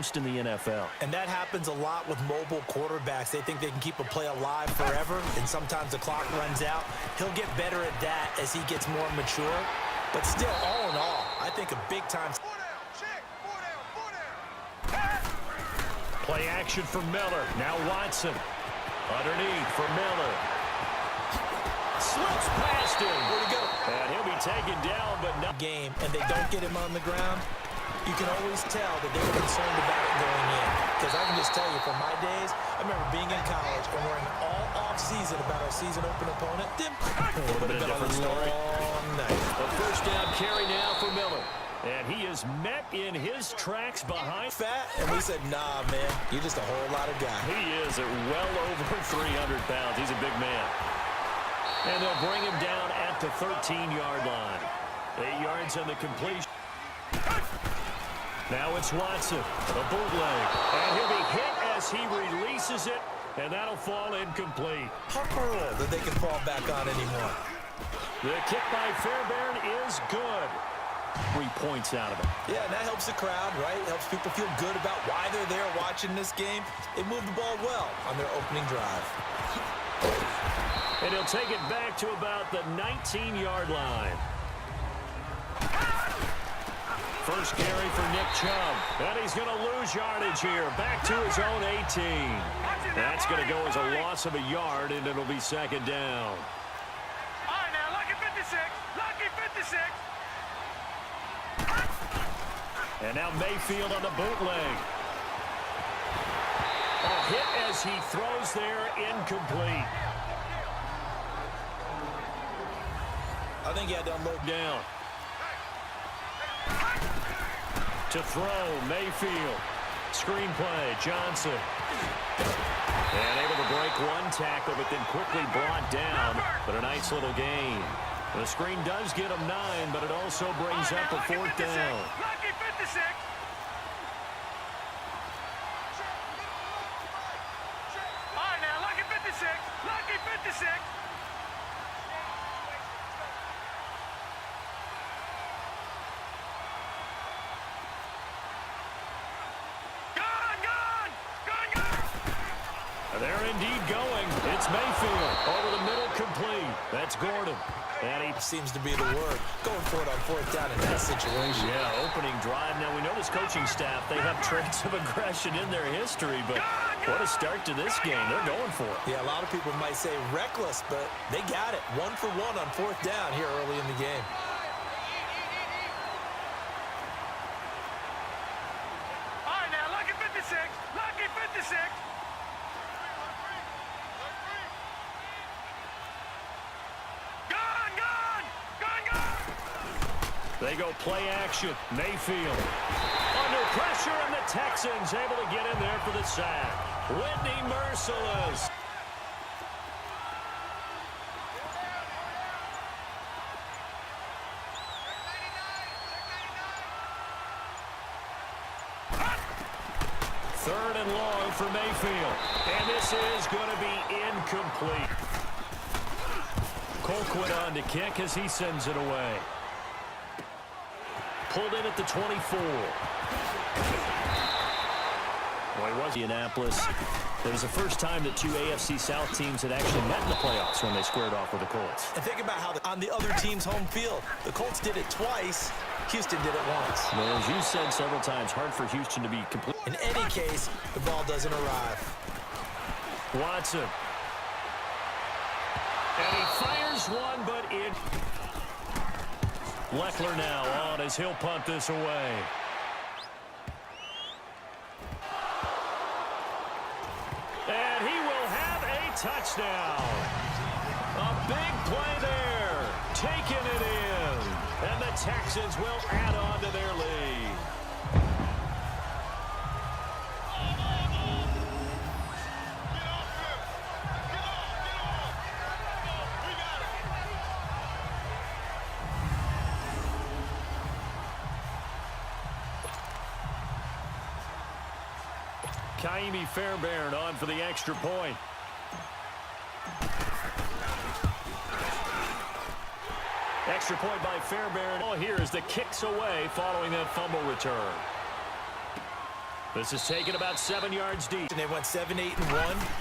most in the NFL. And that happens a lot with mobile quarterbacks. They think they can keep a play alive forever, and sometimes the clock runs out. He'll get better at that as he gets more mature. But still, all in all, I think a big-time... Play action for Miller. Now Watson. Underneath for Miller. Slips past him. Where'd he go? And he'll be taken down, but not... Game, and they don't get him on the ground, you can always tell that they were concerned about it going in. Because I can just tell you, from my days, I remember being in college and worrying all off-season about our season-open opponent. It would have been a long night. A first down carry now for Miller. And he is met in his tracks behind. Fat, and we said, nah, man, you're just a whole lot of guy. He is at well over 300 pounds. He's a big man. And they'll bring him down at the 13-yard line. 8 yards on the completion. Now it's Watson, the bootleg. And he'll be hit as he releases it, and that'll fall incomplete. How cool that they can fall back on anymore. The kick by Fairbairn is good. 3 points out of it. Yeah, and that helps the crowd, right? Helps people feel good about why they're there watching this game. They moved the ball well on their opening drive. And he'll take it back to about the 19-yard line. First carry for Nick Chubb. And he's going to lose yardage here. Back to his own 18. That's going to go as a loss of a yard, and it'll be second down. All right, now, lucky 56. Lucky 56. And now Mayfield on the bootleg. A hit as he throws there, incomplete. I think he had to unload Down. To throw, Mayfield. Screenplay, Johnson. And able to break one tackle, but then quickly brought down. But a nice little gain. The screen does get him 9, but it also brings up a fourth down. Lucky 56. All right, now, lucky 56. Lucky 56. They're indeed going. It's Mayfield. Over the middle, complete. That's Gordon. And he seems to be the word. Going for it on fourth down in that situation. Yeah, opening drive. Now, we know this coaching staff, they have traits of aggression in their history, but what a start to this game. They're going for it. Yeah, a lot of people might say reckless, but they got it. 1 for 1 on fourth down here early in the game. All right, now, lucky 56. Lucky 56. They go play action. Mayfield under pressure, and the Texans able to get in there for the sack. Whitney merciless. Third and long for Mayfield. And this is going to be incomplete. Colquitt on to kick as he sends it away. Pulled in at the 24. Well, it was Indianapolis. It was the first time that two AFC South teams had actually met in the playoffs when they squared off with the Colts. And think about how on the other team's home field, the Colts did it twice, Houston did it once. Well, as you said several times, hard for Houston to be complete. In any case, the ball doesn't arrive. Watson. And he fires one, but it... Leckler now on as he'll punt this away. And he will have a touchdown. A big play there. Taking it in. And the Texans will add on to their lead. Kaimi Fairbairn on for the extra point. Extra point by Fairbairn. Oh, here is the kicks away following that fumble return. This is taken about 7 yards deep. And they went 7-8-1,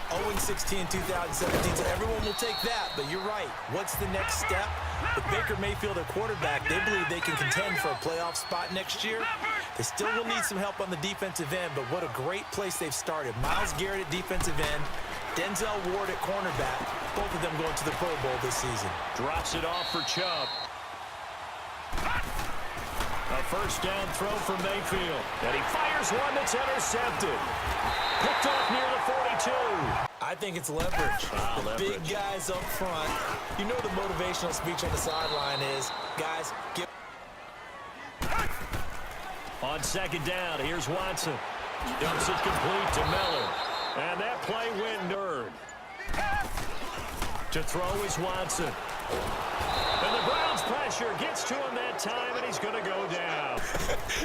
0-16 in 2017. So everyone will take that. But you're right. What's the next step? With Baker Mayfield at quarterback, they believe they can contend for a playoff spot next year. They still will need some help on the defensive end, but what a great place they've started. Myles Garrett at defensive end, Denzel Ward at cornerback, both of them going to the Pro Bowl this season. Drops it off for Chubb. A first down throw for Mayfield. And he fires one that's intercepted. Picked off near the 42. I think it's leverage. The big guys up front. You know the motivational speech on the sideline is, guys, get... On second down, here's Watson. Dumps it complete to Miller. And that play went nerd. To throw is Watson. And the Browns pressure gets to him that time, and he's going to go down.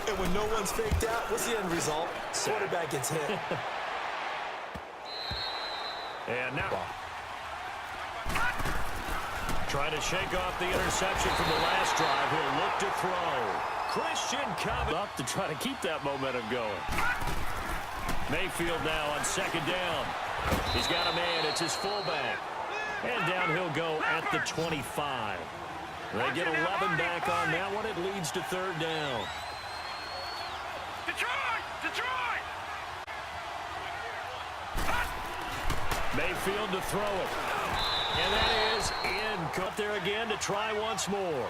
And when no one's faked out, what's the end result? Quarterback gets hit. And now trying to shake off the interception from the last drive. He'll look to throw. Christian coming up to try to keep that momentum going. Mayfield now on second down. He's got a man. It's his fullback. And down he'll go at the 25. They get 11 back on that one. It leads to third down. Detroit! Detroit! Mayfield to throw it. And that is in. Cut there again to try once more.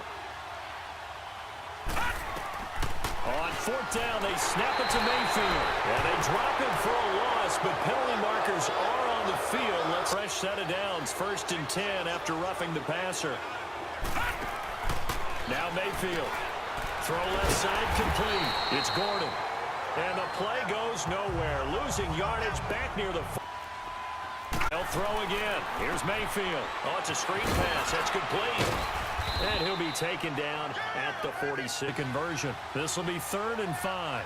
On fourth down, they snap it to Mayfield. And they drop it for a loss, but penalty markers are on the field. Let's fresh set of downs. 1st and 10 after roughing the passer. Now Mayfield. Throw left side complete. It's Gordon. And the play goes nowhere. Losing yardage back near the... They'll throw again. Here's Mayfield. Oh, it's a screen pass. That's complete. And he'll be taken down at the 46 conversion. This will be 3rd and 5.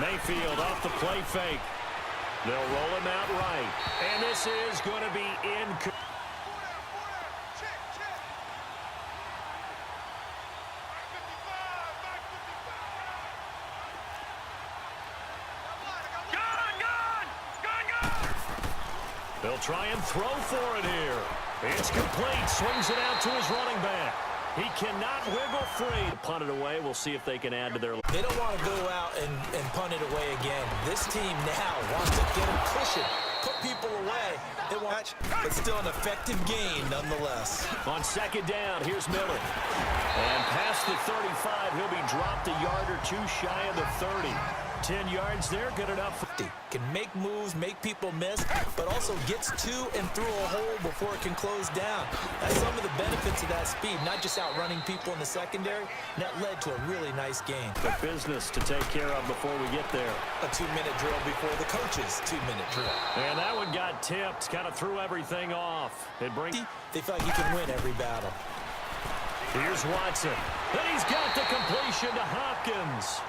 Mayfield off the play fake. They'll roll him out right. And this is going to be in. They'll try and throw for it here. It's complete. Swings it out to his running back. He cannot wiggle free. Punt it away. We'll see if they can add to their... They don't want to go out and punt it away again. This team now wants to get them pushing, put people away. They watch, but still an effective gain nonetheless. On second down, here's Miller. And past the 35, he'll be dropped a yard or two shy of the 30. 10 yards there, good enough. Can make moves, make people miss, but also gets to and through a hole before it can close down. That's some of the benefits of that speed, not just outrunning people in the secondary. And that led to a really nice game. The business to take care of before we get there. A 2-minute drill before the coach's 2-minute drill. And that one got tipped, kind of threw everything off. It brings... They feel like he can win every battle. Here's Watson. And he's got the completion to Hopkins.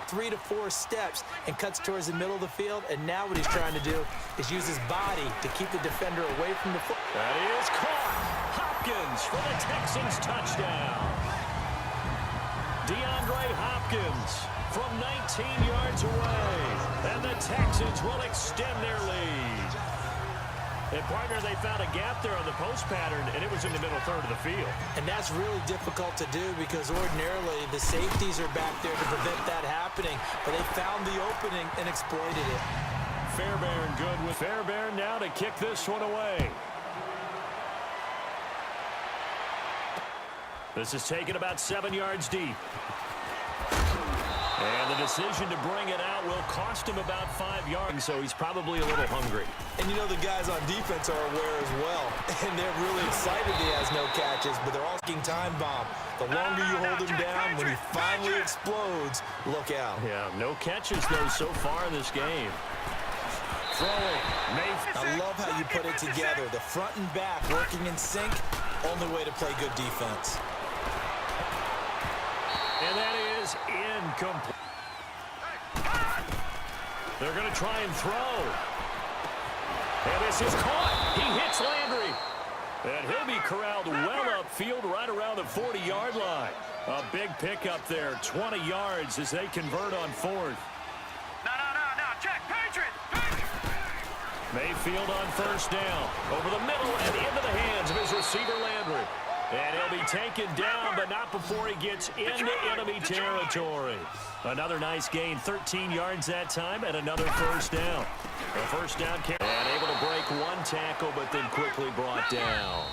3 to 4 steps and cuts towards the middle of the field, and now what he's trying to do is use his body to keep the defender away from the foot. That is caught. Hopkins for the Texans touchdown. DeAndre Hopkins from 19 yards away, and the Texans will extend their lead. And partner, they found a gap there on the post pattern, and it was in the middle third of the field. And that's really difficult to do because ordinarily the safeties are back there to prevent that happening, but they found the opening and exploited it. Fairbairn good with Fairbairn now to kick this one away. This is taken about 7 yards deep. And the decision to bring it out will cost him about 5 yards, so he's probably a little hungry. And you know the guys on defense are aware as well. And they're really excited he has no catches, but they're all asking time bomb. The longer you hold him down, when he finally explodes, look out. Yeah, no catches, though, so far in this game. Throwing. I love how you put it together. The front and back working in sync, only way to play good defense. And that is incomplete. They're going to try and throw. And this is caught. He hits Landry. And he'll be corralled well upfield right around the 40-yard line. A big pickup there, 20 yards as they convert on fourth. No. Check. Patriot. Mayfield on first down. Over the middle and into the hands of his receiver, Landry. And he'll be taken down, but not before he gets into enemy territory. Another nice gain, 13 yards that time, and another first down. A first down carry. And able to break one tackle, but then quickly brought down.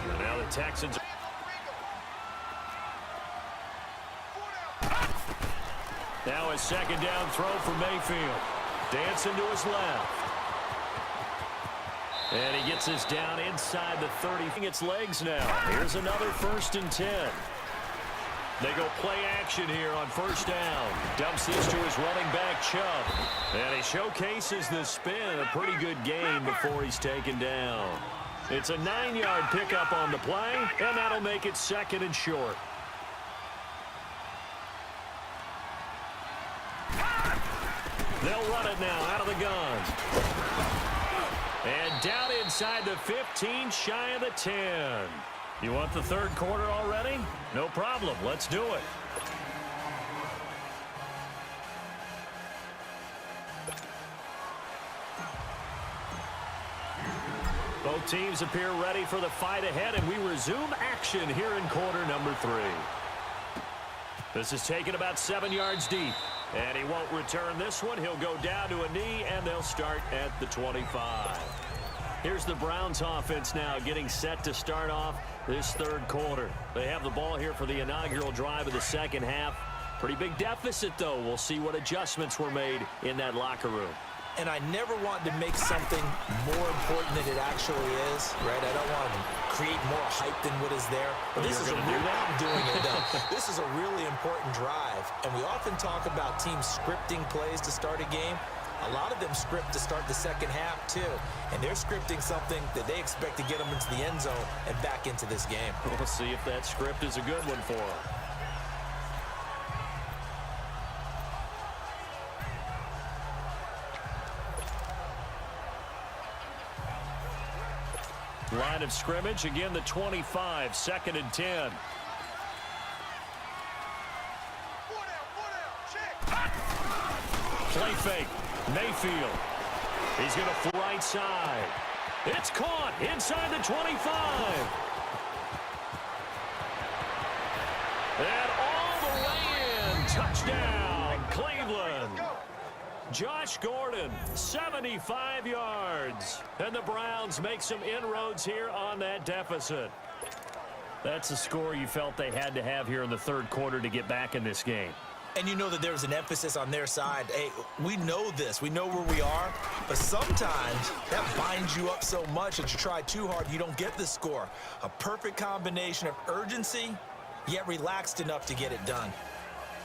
And now the Texans. Now a second down throw for Mayfield. Dancing to his left. And he gets this down inside the 30. It's legs now. Here's another 1st and 10. They go play action here on first down. Dumps this to his running back, Chubb. And he showcases the spin. A pretty good gain before he's taken down. It's a 9-yard pickup on the play, and that'll make it 2nd and short. They'll run it now out of the gun. And down inside the 15, shy of the 10. You want the third quarter already? No problem. Let's do it. Both teams appear ready for the fight ahead, and we resume action here in quarter number 3. This is taken about 7 yards deep. And he won't return this one. He'll go down to a knee, and they'll start at the 25. Here's the Browns offense now getting set to start off this third quarter. They have the ball here for the inaugural drive of the second half. Pretty big deficit, though. We'll see what adjustments were made in that locker room. And I never want to make something more important than it actually is, right? I don't want to create more hype than what is there. But this is I'm doing it. This is a really important drive. And we often talk about teams scripting plays to start a game. A lot of them script to start the second half, too. And they're scripting something that they expect to get them into the end zone and back into this game. We'll see if that script is a good one for them. Line of scrimmage, again the 25, 2nd and 10. Play fake, Mayfield. He's going to right side. It's caught inside the 25. And all the way in, touchdown, Cleveland. Josh Gordon, 75 yards. And the Browns make some inroads here on that deficit. That's a score you felt they had to have here in the third quarter to get back in this game. And you know that there's an emphasis on their side. Hey, we know this. We know where we are. But sometimes that binds you up so much that you try too hard, you don't get the score. A perfect combination of urgency, yet relaxed enough to get it done.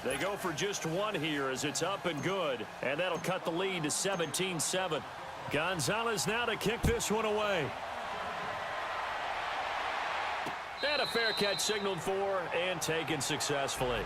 They go for just one here as it's up and good. And that'll cut the lead to 17-7. Gonzalez now to kick this one away. And a fair catch signaled for and taken successfully.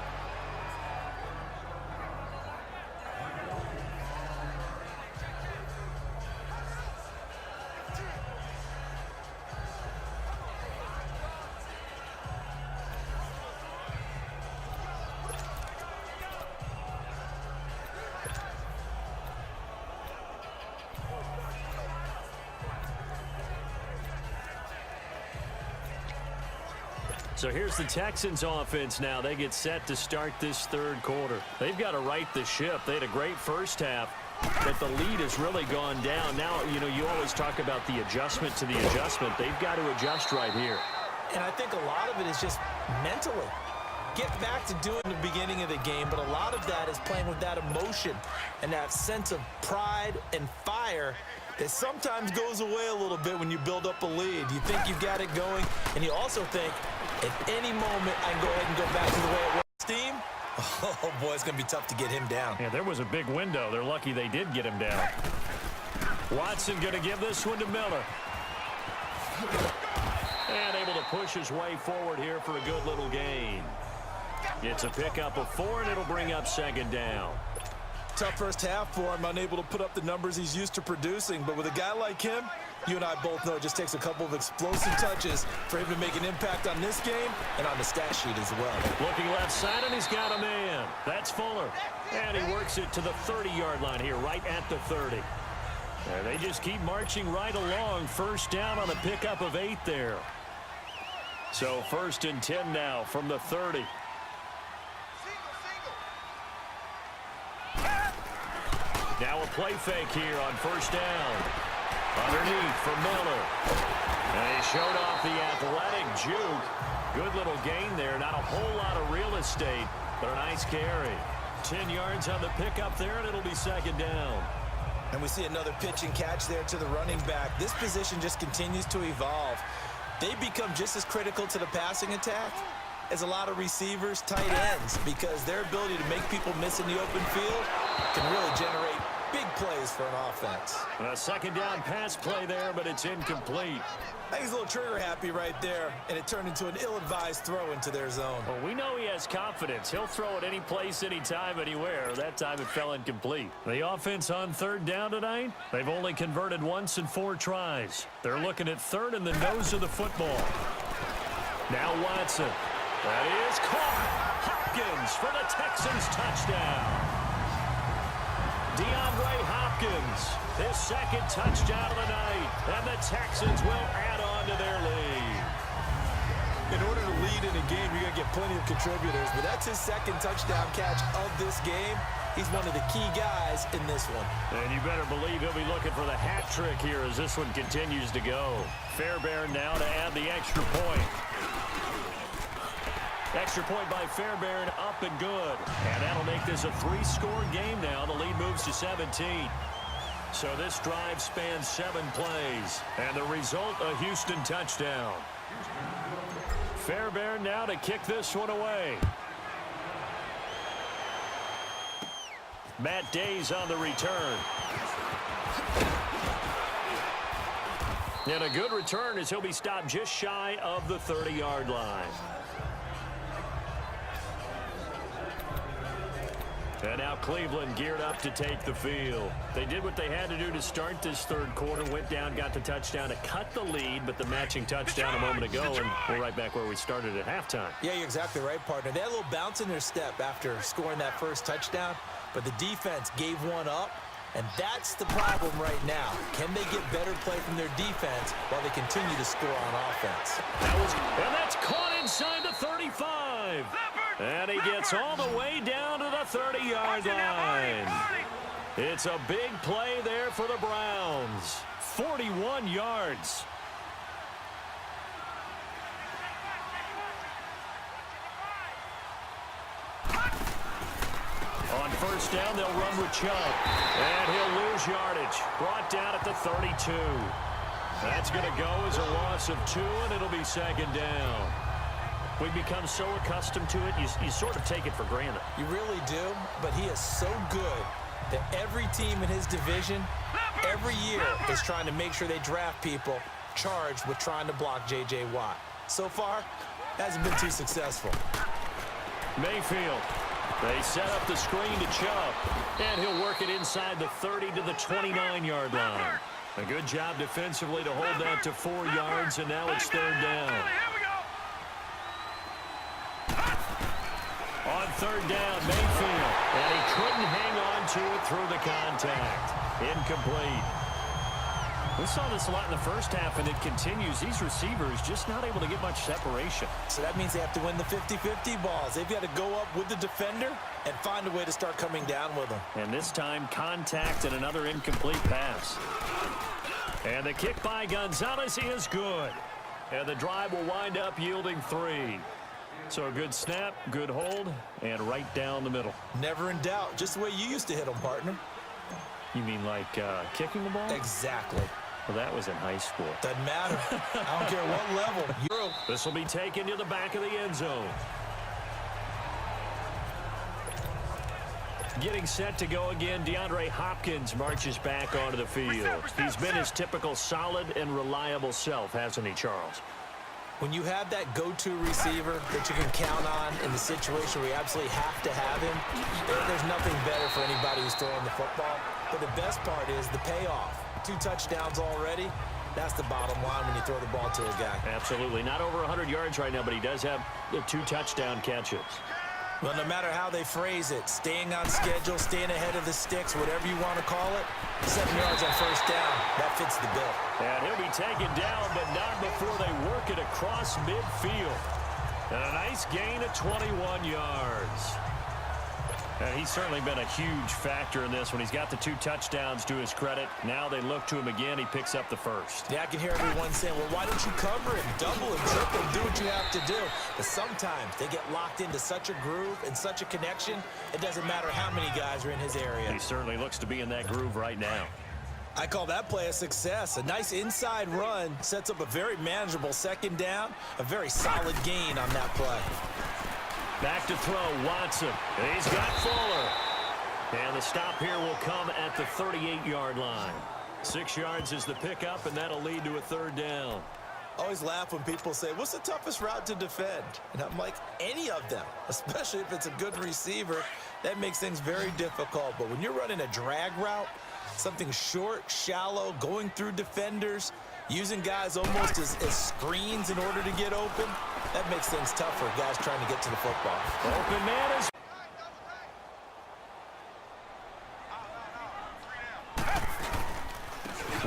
So here's the Texans offense now. They get set to start this third quarter. They've got to right the ship. They had a great first half, but the lead has really gone down. Now, you know, you always talk about the adjustment to the adjustment. They've got to adjust right here. And I think a lot of it is just mentally. Get back to doing the beginning of the game, but a lot of that is playing with that emotion and that sense of pride and fire that sometimes goes away a little bit when you build up a lead. You think you've got it going, and you also think, at any moment, I can go ahead and go back to the way it was. Steam? Oh, boy, it's going to be tough to get him down. Yeah, there was a big window. They're lucky they did get him down. Watson going to give this one to Miller. And able to push his way forward here for a good little gain. It's a pickup of 4, and it'll bring up second down. Tough first half for him, unable to put up the numbers he's used to producing. But with a guy like him, You and I both know it just takes a couple of explosive touches for him to make an impact on this game and on the stat sheet as well. Looking left side, and he's got a man. That's Fuller. And he works it to the 30-yard line here, right at the 30. And they just keep marching right along. First down on a pickup of 8 there. So 1st and 10 now from the 30. Now a play fake here on 1st down. Underneath for Miller. And he showed off the athletic juke. Good little gain there. Not a whole lot of real estate, but a nice carry. 10 yards on the pickup there, and it'll be 2nd down. And we see another pitch and catch there to the running back. This position just continues to evolve. They become just as critical to the passing attack as a lot of receivers, tight ends, because their ability to make people miss in the open field can really generate big plays for an offense. A 2nd down pass play there, but it's incomplete. I think he's a little trigger happy right there, and it turned into an ill-advised throw into their zone. Well, we know he has confidence. He'll throw it any place, anytime, anywhere. That time it fell incomplete. The offense on 3rd down tonight, they've only converted once in 4 tries. They're looking at 3rd in the nose of the football. Now Watson. That is caught. Hopkins for the Texans touchdown. DeAndre Hopkins, his 2nd touchdown of the night, and the Texans will add on to their lead. In order to lead in a game, you're going to get plenty of contributors, but that's his 2nd touchdown catch of this game. He's one of the key guys in this one. And you better believe he'll be looking for the hat trick here as this one continues to go. Fairbairn now to add the extra point. Extra point by Fairbairn, up and good. And that'll make this a 3-score game now. The lead moves to 17. So this drive spans 7 plays. And the result, a Houston touchdown. Fairbairn now to kick this one away. Matt Day's on the return. And a good return as he'll be stopped just shy of the 30-yard line. And now Cleveland geared up to take the field. They did what they had to do to start this 3rd quarter, went down, got the touchdown to cut the lead, but the matching touchdown a moment ago, and we're right back where we started at halftime. Yeah, you're exactly right, partner. They had a little bounce in their step after scoring that first touchdown, but the defense gave one up, and that's the problem right now. Can they get better play from their defense while they continue to score on offense? And that's caught inside the 35. And he gets all the way down to the 30-yard line. It's a big play there for the Browns. 41 yards. On 1st down, they'll run with Chubb. And he'll lose yardage. Brought down at the 32. That's going to go as a loss of 2, and it'll be 2nd down. We've become so accustomed to it, you sort of take it for granted. You really do, but he is so good that every team in his division, every year, is trying to make sure they draft people charged with trying to block J.J. Watt. So far, hasn't been too successful. Mayfield. They set up the screen to Chubb, and he'll work it inside the 30 to the 29-yard line. A good job defensively to hold that to 4 yards, and now it's 3rd down. On 3rd down, Mayfield, and he couldn't hang on to it through the contact. Incomplete. We saw this a lot in the first half, and it continues. These receivers just not able to get much separation. So that means they have to win the 50-50 balls. They've got to go up with the defender and find a way to start coming down with them. And this time, contact and another incomplete pass. And the kick by Gonzalez is good. And the drive will wind up yielding 3. So a good snap, good hold, and right down the middle. Never in doubt. Just the way you used to hit them, partner. You mean like kicking the ball? Exactly. Well, that was in high school. Doesn't matter. I don't care what level. This will be taken to the back of the end zone. Getting set to go again, DeAndre Hopkins marches back onto the field. He's been his typical solid and reliable self, hasn't he, Charles? When you have that go-to receiver that you can count on in the situation where you absolutely have to have him, there's nothing better for anybody who's throwing the football. But the best part is the payoff. 2 touchdowns already. That's the bottom line when you throw the ball to a guy. Absolutely. Not over 100 yards right now, but he does have 2 touchdown catches. Well, no matter how they phrase it, staying on schedule, staying ahead of the sticks, whatever you want to call it, 7 yards on first down, that fits the bill. And he'll be taken down, but not before they work it across midfield. And a nice gain of 21 yards. And he's certainly been a huge factor in this when he's got the 2 touchdowns to his credit. Now they look to him again. He picks up the first. Yeah, I can hear everyone saying, well, why don't you cover him, double him, triple him, do what you have to do. But sometimes they get locked into such a groove and such a connection, it doesn't matter how many guys are in his area. He certainly looks to be in that groove right now. I call that play a success. A nice inside run sets up a very manageable second down, a very solid gain on that play. Back to throw, Watson. He's got Fuller. And the stop here will come at the 38-yard line. 6 yards is the pickup, and that'll lead to a third down. I always laugh when people say, what's the toughest route to defend? And I'm like, any of them, especially if it's a good receiver. That makes things very difficult. But when you're running a drag route, something short, shallow, going through defenders, using guys almost as screens in order to get open, that makes things tough for guys trying to get to the football. Open man is...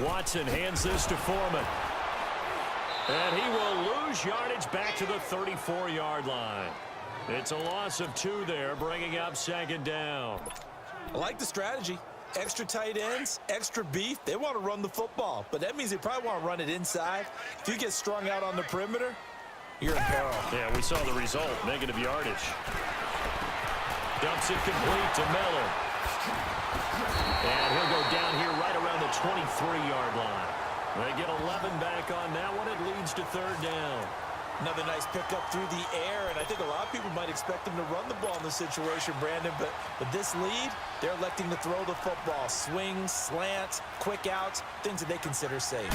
Watson hands this to Foreman. And he will lose yardage back to the 34-yard line. It's a loss of 2 there, bringing up second down. I like the strategy. Extra tight ends, extra beef. They want to run the football, but that means they probably want to run it inside. If you get strung out on the perimeter, you're in peril. Yeah, we saw the result, negative yardage. Dumps it complete to Miller. And he'll go down here right around the 23-yard line. They get 11 back on that one. It leads to third down. Another nice pickup through the air, and I think a lot of people might expect them to run the ball in this situation, Brandon, but with this lead, they're electing to throw the football. Swings, slants, quick outs, things that they consider safe.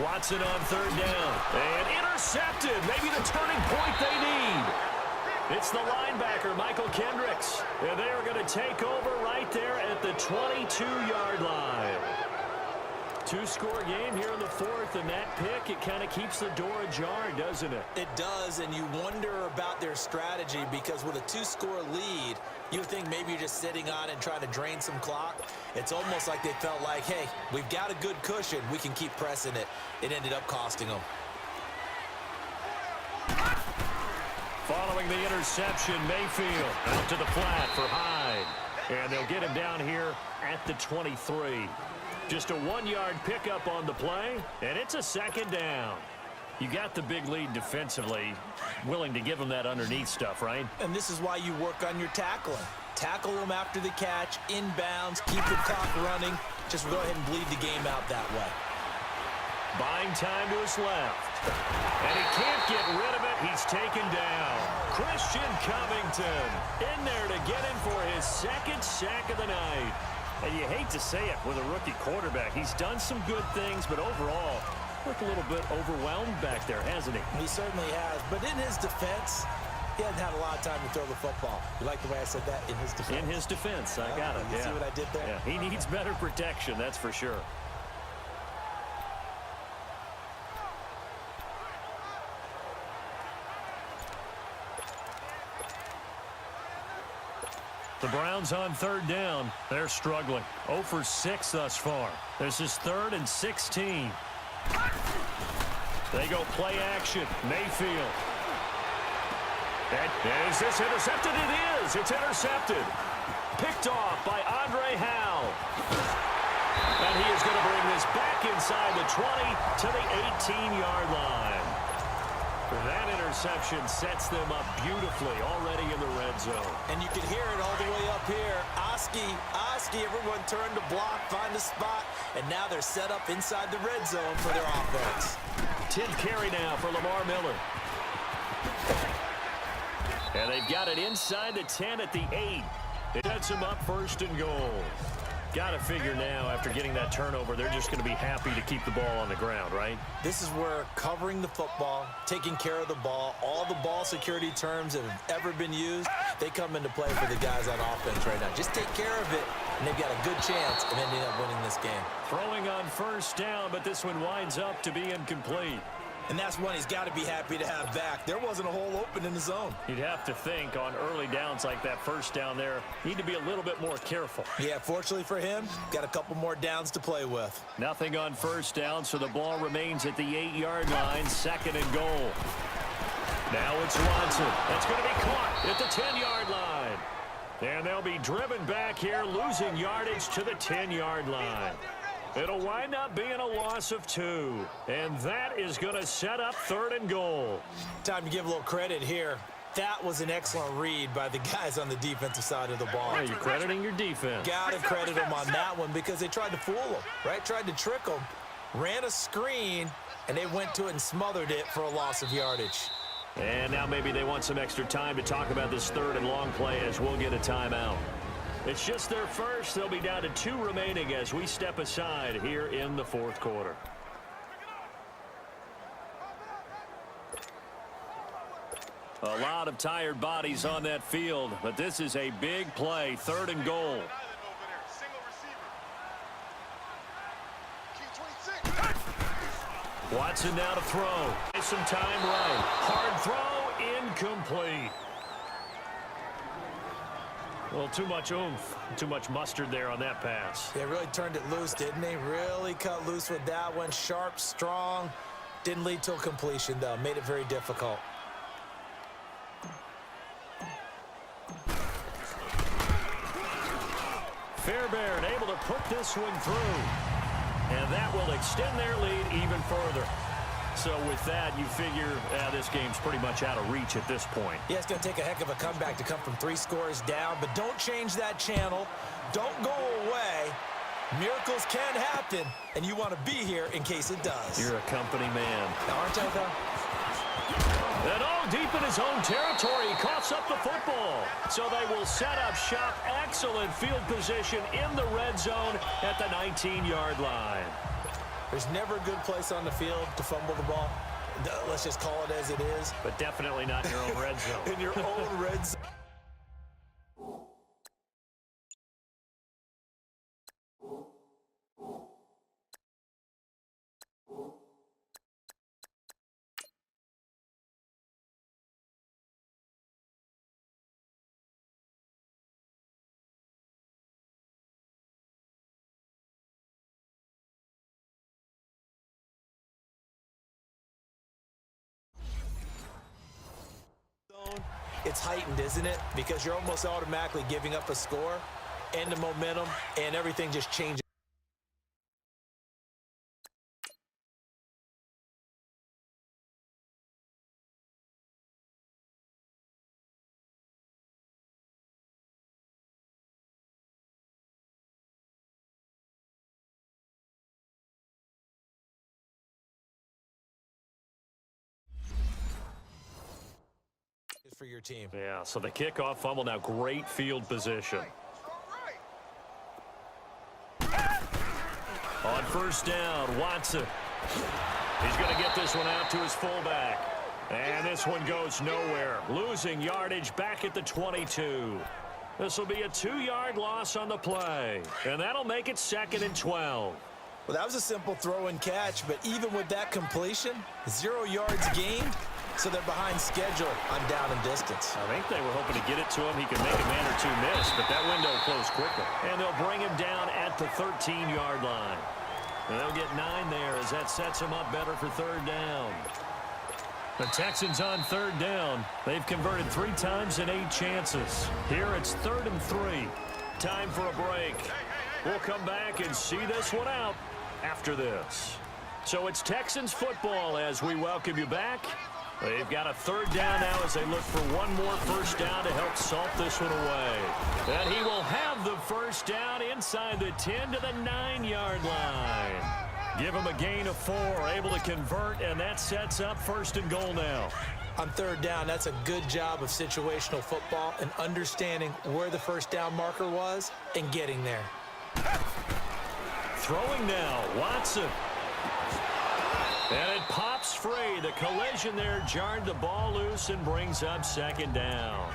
Watson on third down. And intercepted. Maybe the turning point they need. It's the linebacker, Michael Kendricks. And they are going to take over right there at the 22-yard line. 2-score game here in the fourth, and that pick, it kind of keeps the door ajar, doesn't it? It does, and you wonder about their strategy because with a 2-score lead, you think maybe you're just sitting on and trying to drain some clock. It's almost like they felt like, hey, we've got a good cushion. We can keep pressing it. It ended up costing them. Following the interception, Mayfield out to the flat for Hyde. And they'll get him down here at the 23. Just a 1-yard pickup on the play, and it's a second down. You got the big lead defensively, willing to give them that underneath stuff, right? And this is why you work on your tackling. Tackle them after the catch, inbounds, keep the clock running. Just go ahead and bleed the game out that way. Buying time to his left. And he can't get rid of it. He's taken down. Christian Covington in there to get him for his second sack of the night. And you hate to say it with a rookie quarterback. He's done some good things, but overall, looked a little bit overwhelmed back there, hasn't he? He certainly has. But in his defense, he hasn't had a lot of time to throw the football. You like the way I said that? In his defense. In his defense, I got it. You see what I did there? Yeah, he needs better protection, that's for sure. The Browns on third down. They're struggling. 0 for 6 thus far. This is 3rd and 16. They go play action. Mayfield. And is this intercepted? It is. It's intercepted. Picked off by Andre Howe. And he is going to bring this back inside the 20 to the 18-yard line. That interception sets them up beautifully already in the red zone. And you can hear it all the way up here. Oski, everyone turned to block, find a spot, and now they're set up inside the red zone for their offense. 10th carry now for Lamar Miller. And they've got it inside the 10 at the 8. It sets them up 1st and goal. Got to figure now, after getting that turnover, they're just going to be happy to keep the ball on the ground, right? This is where covering the football, taking care of the ball, all the ball security terms that have ever been used, They come into play for the guys on offense right now. Just take care of it, and they've got a good chance of ending up winning this game. Throwing on first down, but this one winds up to be incomplete. And that's one he's got to be happy to have back. There wasn't a hole open in the zone. You'd have to think on early downs like that first down there, need to be a little bit more careful. Yeah, fortunately for him, got a couple more downs to play with. Nothing on first down, so the ball remains at the 8-yard line, 2nd and goal. Now it's Watson. That's going to be caught at the 10-yard line. And they'll be driven back here, losing yardage to the 10-yard line. It'll wind up being a loss of 2. And that is going to set up 3rd and goal. Time to give a little credit here. That was an excellent read by the guys on the defensive side of the ball. Are you crediting your defense? Got to credit them on that one because they tried to fool them, right? Tried to trick them, ran a screen, and they went to it and smothered it for a loss of yardage. And now maybe they want some extra time to talk about this 3rd and long play as we'll get a timeout. It's just their first. They'll be down to 2 remaining as we step aside here in the 4th quarter. A lot of tired bodies on that field, but this is a big play, 3rd and goal. Watson now to throw. Some time right. Hard throw, incomplete. A little too much oomph, too much mustard there on that pass. They really turned it loose, didn't they? Really cut loose with that one. Sharp, strong. Didn't lead to a completion, though. Made it very difficult. Fairbairn able to put this one through. And that will extend their lead even further. So with that, you figure this game's pretty much out of reach at this point. Yeah, it's going to take a heck of a comeback to come from 3 scores down, but don't change that channel. Don't go away. Miracles can happen, and you want to be here in case it does. You're a company man. Aren't I, though? And all deep in his own territory, he coughs up the football. So they will set up shop. Excellent field position in the red zone at the 19-yard line. There's never a good place on the field to fumble the ball. Let's just call it as it is. But definitely not in your own red zone. In your own red zone. It's heightened, isn't it? Because you're almost automatically giving up a score and the momentum, and everything just changes. For your team. Yeah, so the kickoff fumble, now great field position. On first down, Watson. He's going to get this one out to his fullback. And this one goes nowhere. Losing yardage back at the 22. This will be a 2-yard loss on the play. And that'll make it 2nd and 12. Well, that was a simple throw and catch, but even with that completion, 0 yards gained. So they're behind schedule on down and distance. I think they were hoping to get it to him. He could make a man or 2 miss, but that window closed quickly. And they'll bring him down at the 13-yard line. And they'll get 9 there as that sets him up better for 3rd down. The Texans on 3rd down. They've converted 3 times in 8 chances. Here it's 3rd and 3. Time for a break. We'll come back and see this one out after this. So it's Texans football as we welcome you back. They've got a 3rd down now as they look for one more first down to help salt this one away. And he will have the first down inside the 10 to the 9-yard line. Give him a gain of 4, able to convert, and that sets up 1st and goal now. On 3rd down, that's a good job of situational football and understanding where the first down marker was and getting there. Throwing now, Watson. And it pops free. The collision there jarred the ball loose and brings up 2nd down.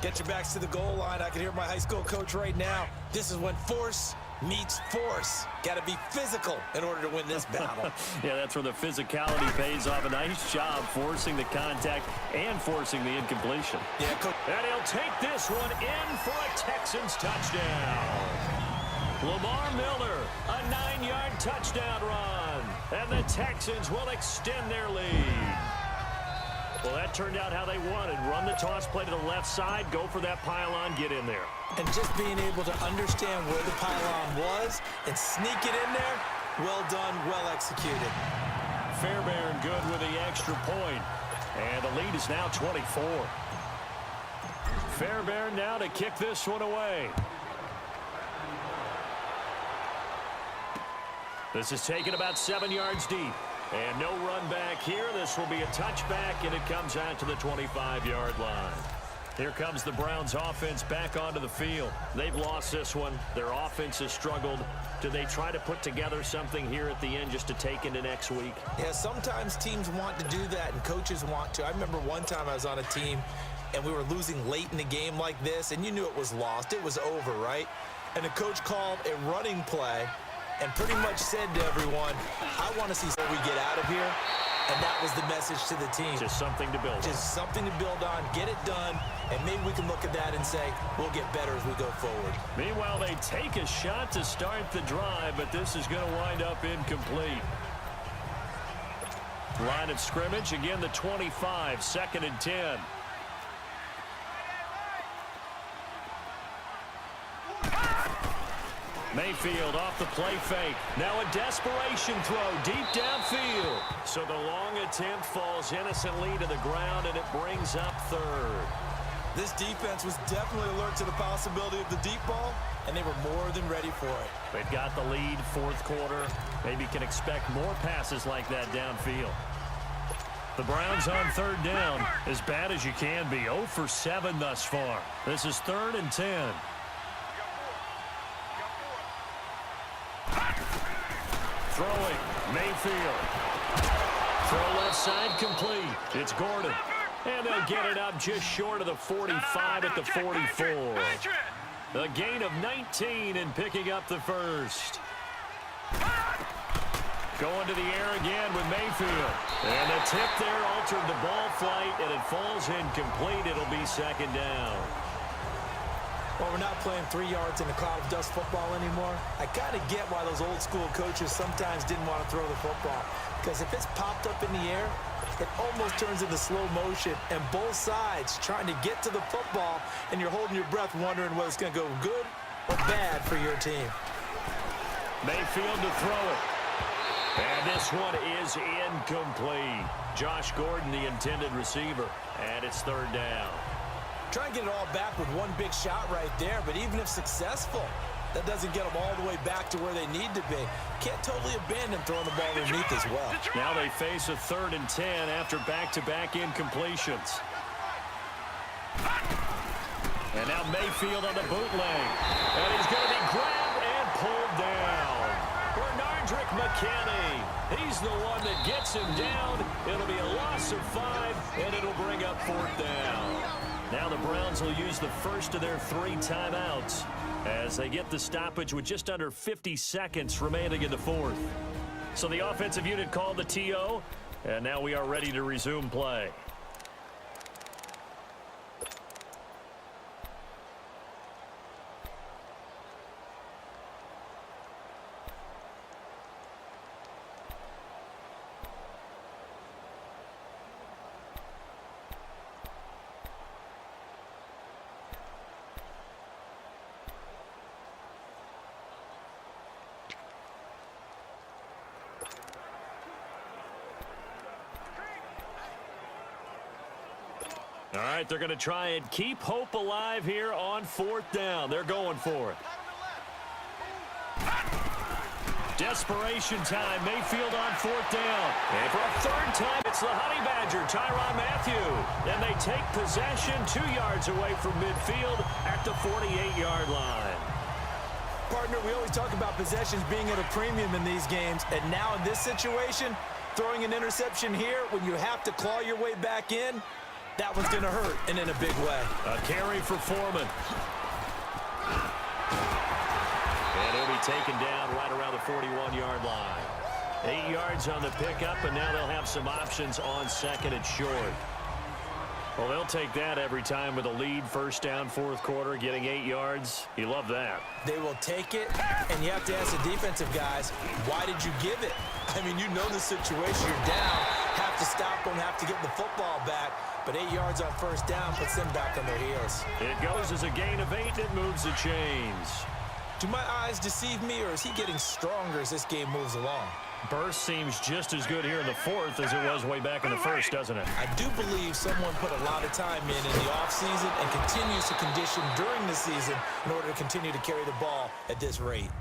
Get your backs to the goal line. I can hear my high school coach right now. This is when force meets force. Got to be physical in order to win this battle. Yeah, that's where the physicality pays off. A nice job forcing the contact and forcing the incompletion. Yeah, coach. And he'll take this one in for a Texans touchdown. Lamar Miller, a 9-yard touchdown run. And the Texans will extend their lead. Well, that turned out how they wanted. Run the toss play to the left side, go for that pylon, get in there. And just being able to understand where the pylon was and sneak it in there, well done, well executed. Fairbairn good with the extra point. And the lead is now 24. Fairbairn now to kick this one away. This is taken about 7 yards deep. And no run back here. This will be a touchback, and it comes out to the 25-yard line. Here comes the Browns offense back onto the field. They've lost this one. Their offense has struggled. Do they try to put together something here at the end just to take into next week? Yeah, sometimes teams want to do that, and coaches want to. I remember one time I was on a team, and we were losing late in the game like this, and you knew it was lost. It was over, right? And the coach called a running play and pretty much said to everyone, I want to see what we get out of here. And that was the message to the team. Just something to build on. Just something to build on, get it done, and maybe we can look at that and say, we'll get better as we go forward. Meanwhile, they take a shot to start the drive, but this is going to wind up incomplete. Line of scrimmage, again the 25, 2nd and 10. Mayfield off the play fake. Now a desperation throw deep downfield. So the long attempt falls innocently to the ground, and it brings up 3rd. This defense was definitely alert to the possibility of the deep ball, and they were more than ready for it. They've got the lead, 4th quarter. Maybe can expect more passes like that downfield. The Browns on 3rd down, as bad as you can be. 0 for 7 thus far. This is 3rd and 10. Throwing, Mayfield. Throw left side complete. It's Gordon. And they'll get it up just short of the 45 at the 44. A gain of 19 and picking up the 1st. Going to the air again with Mayfield. And the tip there altered the ball flight, and it falls incomplete. It'll be 2nd down. Well, we're not playing 3 yards in a cloud of dust football anymore. I kind of get why those old school coaches sometimes didn't want to throw the football. Because if it's popped up in the air, it almost turns into slow motion. And both sides trying to get to the football, and you're holding your breath wondering whether it's going to go good or bad for your team. Mayfield to throw it. And this one is incomplete. Josh Gordon, the intended receiver. And it's 3rd down. Try and get it all back with one big shot right there, but even if successful, that doesn't get them all the way back to where they need to be. Can't totally abandon throwing the ball underneath as well. Now they face a 3rd and 10 after back-to-back incompletions. And now Mayfield on the bootleg. And he's going to be grabbed and pulled down. Bernardrick McKinney. He's the one that gets him down. It'll be a loss of 5, and it'll bring up 4th down. Now the Browns will use the first of their 3 timeouts as they get the stoppage with just under 50 seconds remaining in the 4th. So the offensive unit called the TO, and now we are ready to resume play. All right, they're going to try and keep hope alive here on 4th down. They're going for it. Desperation time. Mayfield on 4th down. And for a 3rd time, it's the Honey Badger, Tyrann Mathieu. And they take possession 2 yards away from midfield at the 48-yard line. Partner, we always talk about possessions being at a premium in these games. And now in this situation, throwing an interception here when you have to claw your way back in, That one's going to hurt, and in a big way. A carry for Foreman. And he'll be taken down right around the 41-yard line. 8 yards on the pickup, and now they'll have some options on second and short. Well, they'll take that every time with a lead, first down, fourth quarter, getting 8 yards. You love that. They will take it, and you have to ask the defensive guys, why did you give it? I mean, you know the situation. You're down, have to stop them, have to get the football back. But 8 yards on first down puts them back on their heels. It goes as a gain of 8, and it moves the chains. Do my eyes deceive me, or is he getting stronger as this game moves along? Burst seems just as good here in the fourth as it was way back in the first, doesn't it? I do believe someone put a lot of time in the offseason and continues to condition during the season in order to continue to carry the ball at this rate.